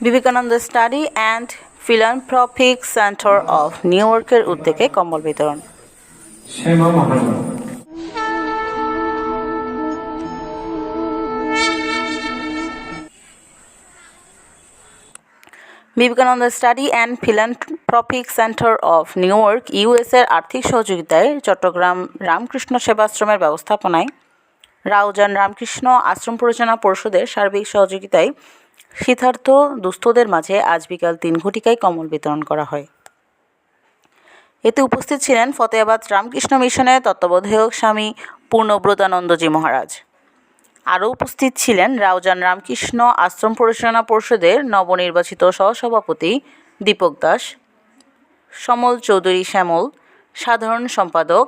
Vivekananda Study and Philanthropic Centre of New ইয়র্কের উদ্যোগে কম্বল বিতরণ। Vivekananda Study and Philanthropic Centre of New York ইউএসএর আর্থিক সহযোগিতায় চট্টগ্রাম রামকৃষ্ণ সেবাশ্রমের ব্যবস্থাপনায় রাউজান রামকৃষ্ণ আশ্রম পরিচালনা পরিষদের সার্বিক সহযোগিতায় শীতার্ত দুস্থদের মাঝে আজ বিকাল ৩ ঘটিকায় কম্বল বিতরণ করা হয়। এতে উপস্থিত ছিলেন ফতেয়াবাদ রামকৃষ্ণ মিশনের তত্ত্বাবধায়ক স্বামী পূর্ণব্রতানন্দজি মহারাজ। আরও উপস্থিত ছিলেন রাউজান রামকৃষ্ণ আশ্রম পরিচালনা পরিষদের নবনির্বাচিত সহসভাপতি দীপক দাস, সমল চৌধুরী শ্যামল, সাধারণ সম্পাদক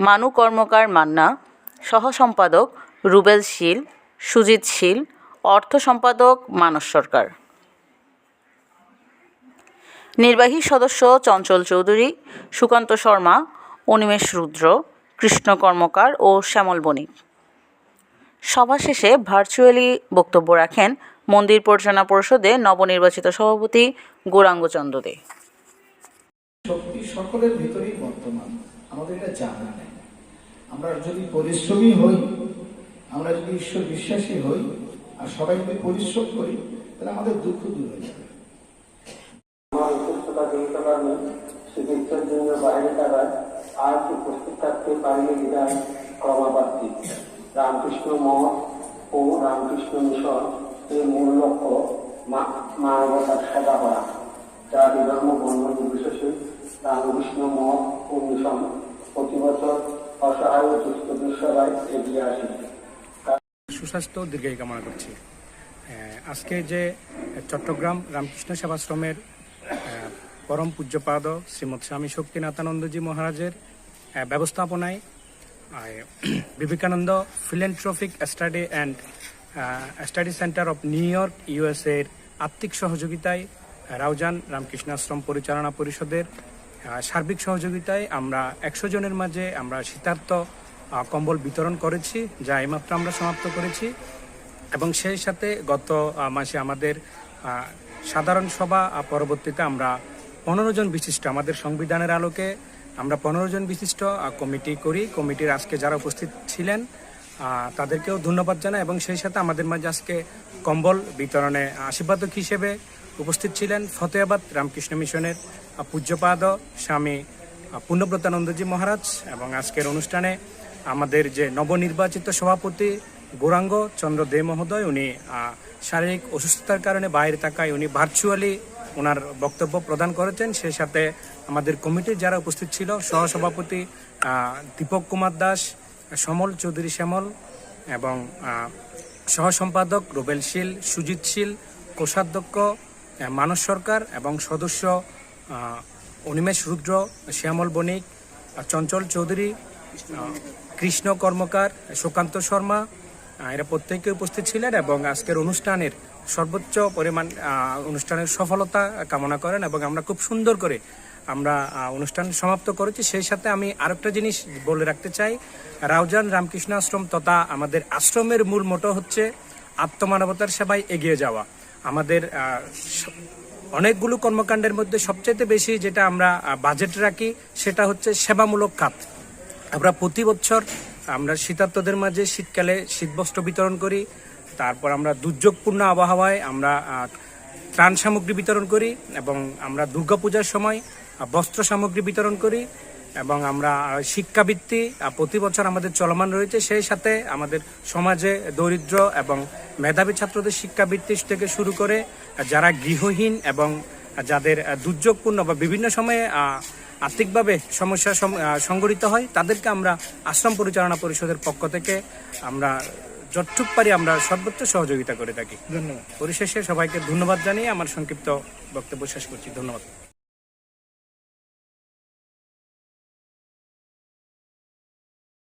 মানু কর্মকার মান্না, সহ সম্পাদক রুবেল শীল, সুজিত শীল, অর্থ সম্পাদক মানস সরকার, নির্বাহী সদস্য চঞ্চল চৌধুরী, সুকান্ত শর্মা, অনিমেষ রুদ্র, কৃষ্ণ কর্মকার ও শ্যামল বণিক। সভা শেষে ভার্চুয়ালি বক্তব্য রাখেন মন্দির পরিচালনা পরিষদের নবনির্বাচিত সভাপতি গৌরাঙ্গ চন্দ্র দে। শক্তি সকলের ভিতরেই বর্তমান, আমাদের এটা জানা নেই। আমরা যদি পরিশ্রমী হই, আমরা যদি ঈশ্বর বিশ্বাসী হই আর সবাই যদি পরিশ্রম করি, তাহলে আমাদের দুঃখ দূর হয়ে যাবে। আমার অসুস্থতা যেহেতু আমি চিকিৎসার জন্য বাইরে থাকার আজ উপস্থিত থাকতে পারিনি বিধায় ক্ষমা প্রার্থী। রামকৃষ্ণ মঠ ও রামকৃষ্ণ মিশন এর মূল লক্ষ্য মানবতার সেবা করা, যা বিধর্ম বর্ণ নির্বিশেষে রামকৃষ্ণ মঠ ও মিশন প্রতি বছর অসহায় ও দুস্থদের সেবায় এগিয়ে আসে। সুস্বাস্থ্য দীর্ঘায়ু কামনা করছি। আজকে যে চট্টগ্রাম রামকৃষ্ণ সেবাশ্রমের পরম পূজ্যপাদ শ্রীমৎ স্বামী শক্তিনাথানন্দজি মহারাজের ব্যবস্থাপনায় Vivekananda Philanthropic Study Centre of New York ইউএসএর আর্থিক সহযোগিতায় রাউজান রামকৃষ্ণ আশ্রম পরিচালনা পরিষদের সার্বিক সহযোগিতায় আমরা 100 জনের মাঝে আমরা শীতার্ত কম্বল বিতরণ করেছি, যা এইমাত্র আমরা সমাপ্ত করেছি। এবং সেই সাথে গত মাসে আমাদের সাধারণ সভা পরবর্তীতে আমরা 15 জন বিশিষ্ট, আমাদের সংবিধানের আলোকে আমরা 15 জন বিশিষ্ট কমিটি করি। কমিটির আজকে যারা উপস্থিত ছিলেন তাদেরকেও ধন্যবাদ জানাই। এবং সেই সাথে আমাদের মাঝে আজকে কম্বল বিতরণে আশীর্বাদক হিসেবে উপস্থিত ছিলেন ফতেয়াবাদ রামকৃষ্ণ মিশনের পূজ্যপাদ স্বামী পূর্ণব্রতানন্দজি মহারাজ। এবং আজকের অনুষ্ঠানে আমাদের যে নবনির্বাচিত সভাপতি গৌরাঙ্গ চন্দ্র দে মহোদয়, উনি শারীরিক অসুস্থতার কারণে বাইরে থাকায় উনি ভার্চুয়ালি ওনার বক্তব্য প্রদান করেছেন। সেই সাথে আমাদের কমিটির যারা উপস্থিত ছিল সহসভাপতি দীপক কুমার দাস, সমল চৌধুরী শ্যামল এবং সহ সম্পাদক রুবেল শীল, সুজিত শীল, কোষাধ্যক্ষ মানস সরকার এবং সদস্য অনিমেষ রুদ্র, শ্যামল বণিক, চঞ্চল চৌধুরী, কৃষ্ণ কর্মকার, সুকান্ত শর্মা, এরা প্রত্যেকে উপস্থিত ছিলেন এবং আজকের অনুষ্ঠানের সর্বোচ্চ পরিমাণ অনুষ্ঠানের সফলতা কামনা করেন এবং আমরা খুব সুন্দর করে আমরা অনুষ্ঠান সমাপ্ত করেছি। সেই সাথে আমি আরেকটা জিনিস বলে রাখতে চাই, রাউজান রামকৃষ্ণ আশ্রম তথা আমাদের আশ্রমের মূল মোটো হচ্ছে আত্মমানবতার সেবায় এগিয়ে যাওয়া। আমাদের অনেকগুলো কর্মকাণ্ডের মধ্যে সবচেয়ে বেশি যেটা আমরা বাজেট রাখি সেটা হচ্ছে সেবামূলক খাত। আমরা প্রতি বছর আমরা শীতার্তদের মাঝে শীতকালে শীতবস্ত্র বিতরণ করি, তারপর আমরা দুর্যোগপূর্ণ আবহাওয়ায় আমরা ত্রাণ সামগ্রী বিতরণ করি এবং আমরা দুর্গাপূজার সময় বস্ত্র সামগ্রী বিতরণ করি এবং আমরা শিক্ষাবৃত্তি প্রতি বছর আমাদের চলমান রয়েছে। সেই সাথে আমাদের সমাজে দরিদ্র এবং মেধাবী ছাত্রদের শিক্ষাবৃত্তি থেকে শুরু করে যারা গৃহহীন এবং যাদের দুর্যোগপূর্ণ বা বিভিন্ন সময়ে আর্থিকভাবে সমস্যা সংঘটিত হয় তাদেরকে আমরা আশ্রম পরিচালনা পরিষদের পক্ষ থেকে আমরা যতটুক পারি আমরা সর্বোচ্চ সহযোগিতা করে থাকি। ধন্যবাদ। পরিশেষে সবাইকে ধন্যবাদ জানিয়ে আমার সংক্ষিপ্ত বক্তব্য শেষ করছি। ধন্যবাদ।